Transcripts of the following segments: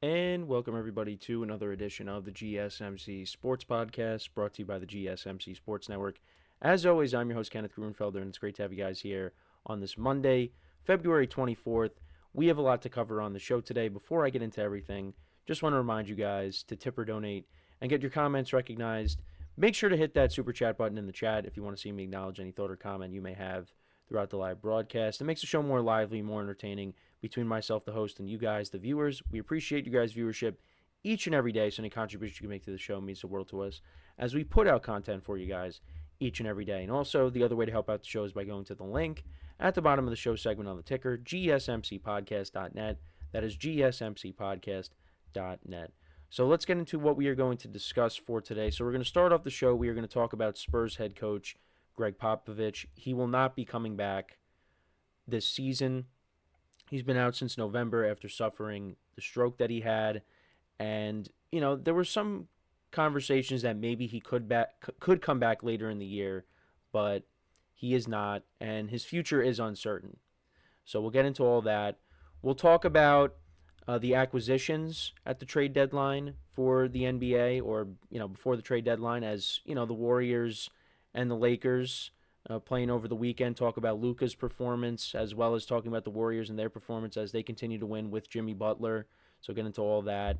And welcome everybody to another edition of the GSMC Sports Podcast, brought to you by the GSMC Sports Network. As always, I'm your host Kenneth Gruenfelder, and it's great to have you guys here on this Monday, February 24th. We have a lot to cover on the show today. Before I get into everything, just want to remind you guys to tip or donate and get your comments recognized. Make sure to hit that super chat button in the chat if you want to see me acknowledge any thought or comment you may have throughout the live broadcast. It makes the show more lively, more entertaining between myself, the host, and you guys, the viewers. We appreciate you guys' viewership each and every day, so any contribution you can make to the show means the world to us as we put out content for you guys each and every day. And also, the other way to help out the show is by going to the link at the bottom of the show segment on the ticker, GSMCPodcast.net. That is GSMCPodcast.net. So let's get into what we are going to discuss for today. So we're going to start off the show. We are going to talk about Spurs head coach Gregg Popovich. He will not be coming back this season. He's been out since November after suffering the stroke that he had. And, there were some conversations that maybe he could come back later in the year, but he is not, and his future is uncertain. So we'll get into all that. We'll talk about the acquisitions at the trade deadline for the NBA, or, before the trade deadline, as, the Warriors and the Lakers playing over the weekend, talk about Luka's performance, as well as talking about the Warriors and their performance as they continue to win with Jimmy Butler. So get into all that.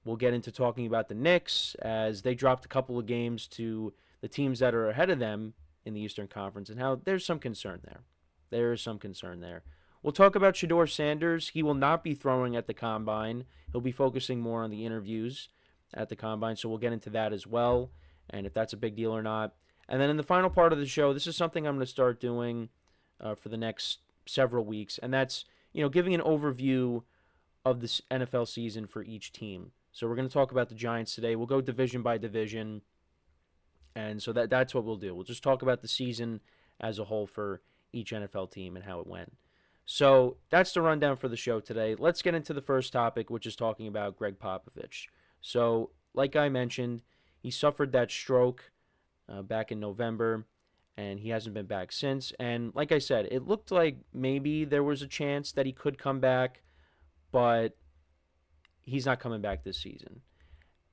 We'll get into talking about the Knicks as they dropped a couple of games to the teams that are ahead of them in the Eastern Conference, and how there's some concern there. There is some concern there. We'll talk about Shedeur Sanders. He will not be throwing at the Combine. He'll be focusing more on the interviews at the Combine, so we'll get into that as well, and if that's a big deal or not. And then in the final part of the show, this is something I'm going to start doing for the next several weeks, and that's, giving an overview of this NFL season for each team. So we're going to talk about the Giants today. We'll go division by division, and so that's what we'll do. We'll just talk about the season as a whole for each NFL team and how it went. So that's the rundown for the show today. Let's get into the first topic, which is talking about Gregg Popovich. So, like I mentioned, he suffered that stroke back in November, and he hasn't been back since. And like I said, it looked like maybe there was a chance that he could come back, but he's not coming back this season.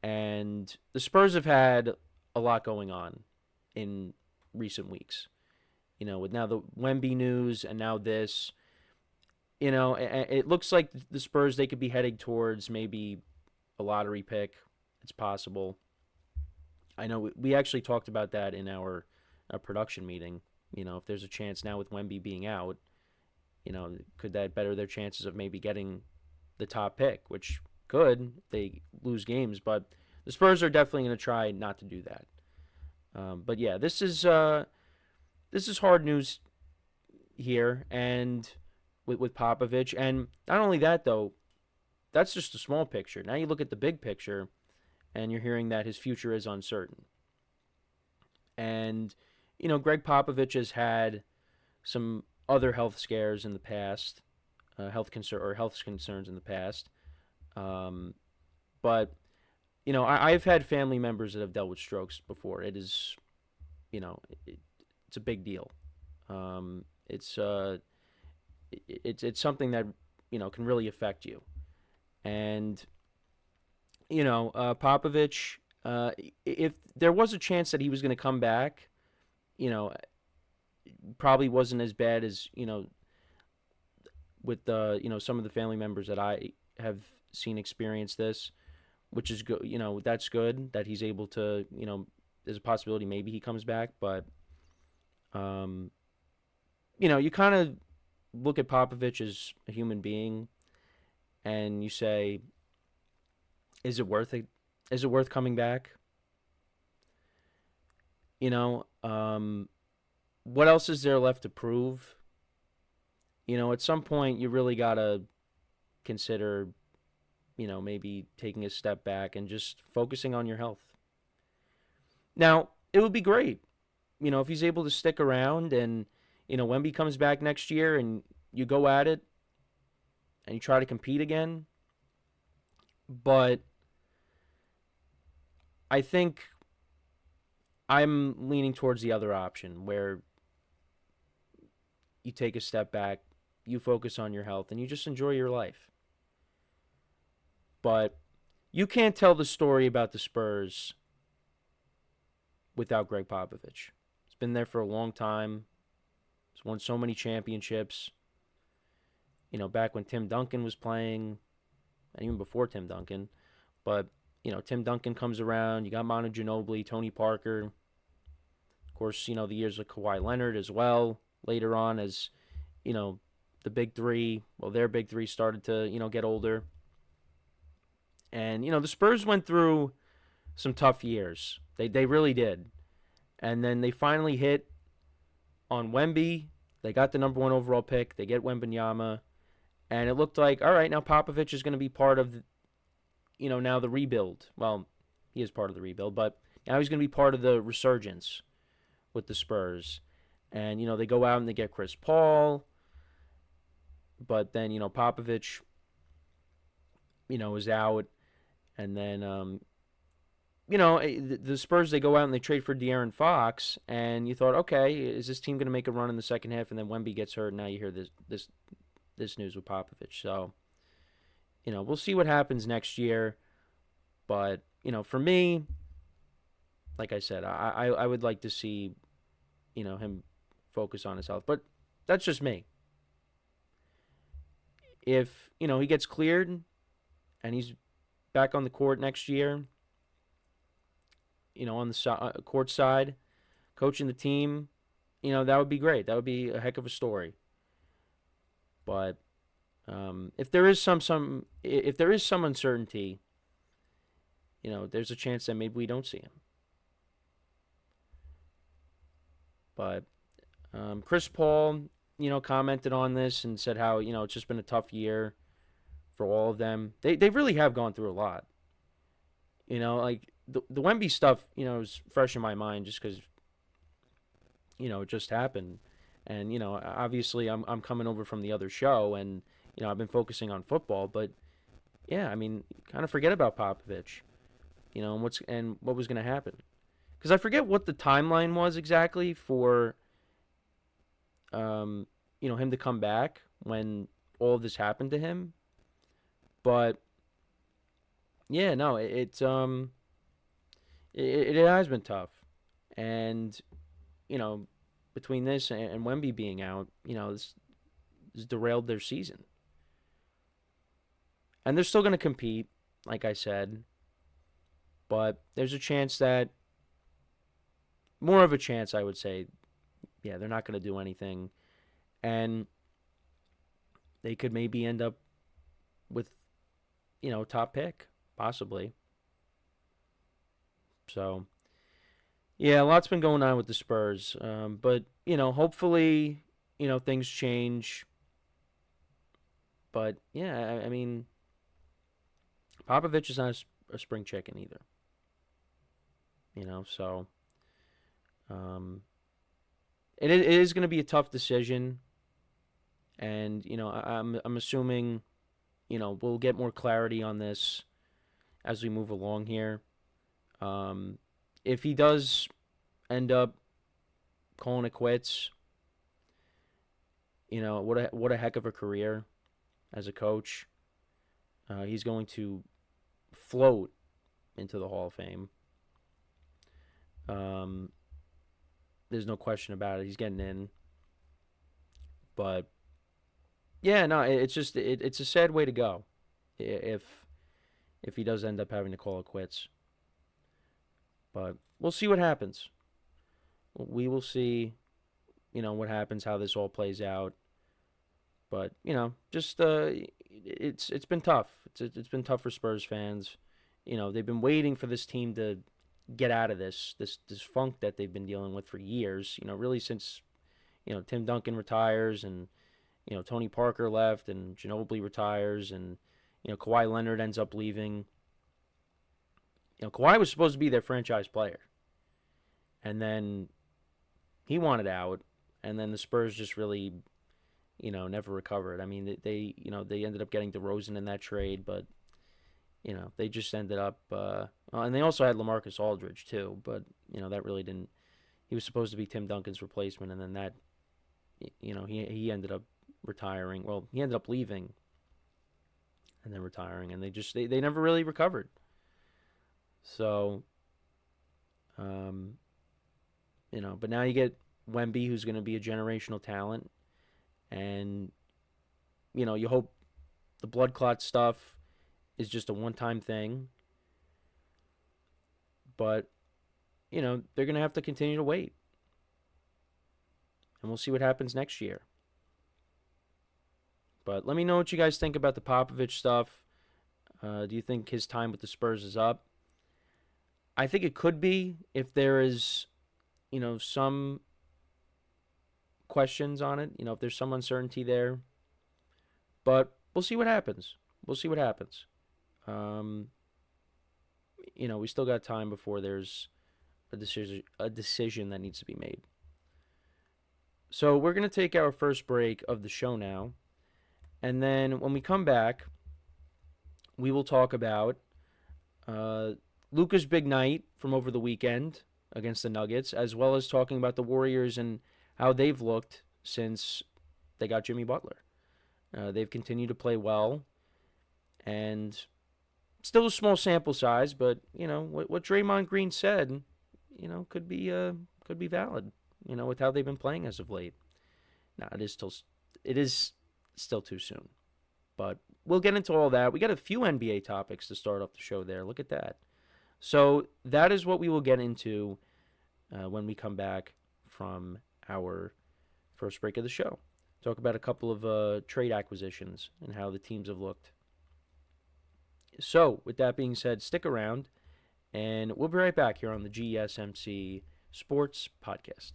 And the Spurs have had a lot going on in recent weeks. With now the Wemby news and now this, it looks like the Spurs, they could be heading towards maybe a lottery pick. It's possible. I know we actually talked about that in our production meeting. If there's a chance now with Wemby being out, could that better their chances of maybe getting the top pick, which could if they lose games. But the Spurs are definitely going to try not to do that. But yeah, this is hard news here, and with Popovich. And not only that, though, that's just a small picture. Now you look at the big picture, and you're hearing that his future is uncertain. And, Gregg Popovich has had some other health scares in the past, health concerns in the past. But, I've had family members that have dealt with strokes before. It is, it's a big deal. It's something that, can really affect you. And, Popovich, if there was a chance that he was going to come back, probably wasn't as bad as, with the, some of the family members that I have seen experience this, which is good. That's good that he's able to, there's a possibility maybe he comes back, but, you kind of look at Popovich as a human being, and you say, is it worth it? Is it worth coming back? What else is there left to prove? At some point you really gotta consider, maybe taking a step back and just focusing on your health. Now, it would be great, if he's able to stick around and, Wemby comes back next year and you go at it and you try to compete again. But I think I'm leaning towards the other option where you take a step back, you focus on your health, and you just enjoy your life. But you can't tell the story about the Spurs without Gregg Popovich. He's been there for a long time. He's won so many championships. Back when Tim Duncan was playing, and even before Tim Duncan. But, Tim Duncan comes around. You got Manu Ginobili, Tony Parker. Of course, the years of Kawhi Leonard as well. Later on as, the big three, their big three started to, get older. And, the Spurs went through some tough years. They really did. And then they finally hit on Wemby. They got the number 1 overall pick. They get Wembanyama. And it looked like, all right, now Popovich is going to be part of, now the rebuild. Well, he is part of the rebuild, but now he's going to be part of the resurgence with the Spurs. And, they go out and they get Chris Paul. But then, Popovich, is out. And then, the Spurs, they go out and they trade for De'Aaron Fox. And you thought, okay, is this team going to make a run in the second half? And then Wemby gets hurt. And now you hear this news with Popovich. So, we'll see what happens next year. But, for me, like I said, I would like to see, him focus on his health. But that's just me. If, he gets cleared and he's back on the court next year, on the court side, coaching the team, that would be great. That would be a heck of a story. But if there is some uncertainty, there's a chance that maybe we don't see him. But Chris Paul, commented on this and said how, it's just been a tough year for all of them. They really have gone through a lot. Like the Wemby stuff, is fresh in my mind just because, it just happened. And, obviously I'm coming over from the other show and, I've been focusing on football, but yeah, I mean, kind of forget about Popovich, and what was going to happen. Because I forget what the timeline was exactly for, him to come back when all of this happened to him. But yeah, no, it has been tough, and between this and Wemby being out, this derailed their season. And they're still going to compete, like I said, but there's a chance that, more of a chance, I would say, yeah, they're not going to do anything, and they could maybe end up with, top pick, possibly. So, yeah, a lot's been going on with the Spurs, but, hopefully, things change. But, yeah, I mean, Popovich is not a spring chicken either. So it is going to be a tough decision, and I'm assuming we'll get more clarity on this as we move along here. If he does end up calling it quits, what a heck of a career as a coach. He's going to float into the Hall of Fame. There's no question about it. He's getting in. But yeah, no, it's just it's a sad way to go if he does end up having to call it quits. But we'll see what happens. We will see, what happens, how this all plays out. But just it's been tough. It's been tough for Spurs fans. They've been waiting for this team to get out of this funk that they've been dealing with for years. Really since Tim Duncan retires and Tony Parker left and Ginobili retires and Kawhi Leonard ends up leaving. Kawhi was supposed to be their franchise player, and then he wanted out, and then the Spurs just really never recovered. I mean, they ended up getting DeRozan in that trade, but they just ended up, and they also had LaMarcus Aldridge too, but that really didn't. He was supposed to be Tim Duncan's replacement, and then that, he ended up retiring. Well, he ended up leaving and then retiring, and they never really recovered. So, um, but now you get Wemby, who's going to be a generational talent, and you hope the blood clot stuff is just a one-time thing. But they're going to have to continue to wait, and we'll see what happens next year. But let me know what you guys think about the Popovich stuff. Do you think his time with the Spurs is up? I think it could be if there is, some questions on it. If there's some uncertainty there. But we'll see what happens. We'll see what happens. We still got time before there's a decision that needs to be made. So we're going to take our first break of the show now. And then when we come back, we will talk about Luka's big night from over the weekend against the Nuggets, as well as talking about the Warriors and how they've looked since they got Jimmy Butler. They've continued to play well, and still a small sample size, but what Draymond Green said, could be valid. With how they've been playing as of late. Now it is still too soon, but we'll get into all that. We got a few NBA topics to start off the show there. Look at that. So that is what we will get into when we come back from our first break of the show. Talk about a couple of trade acquisitions and how the teams have looked. So with that being said, stick around, and we'll be right back here on the GSMC Sports Podcast.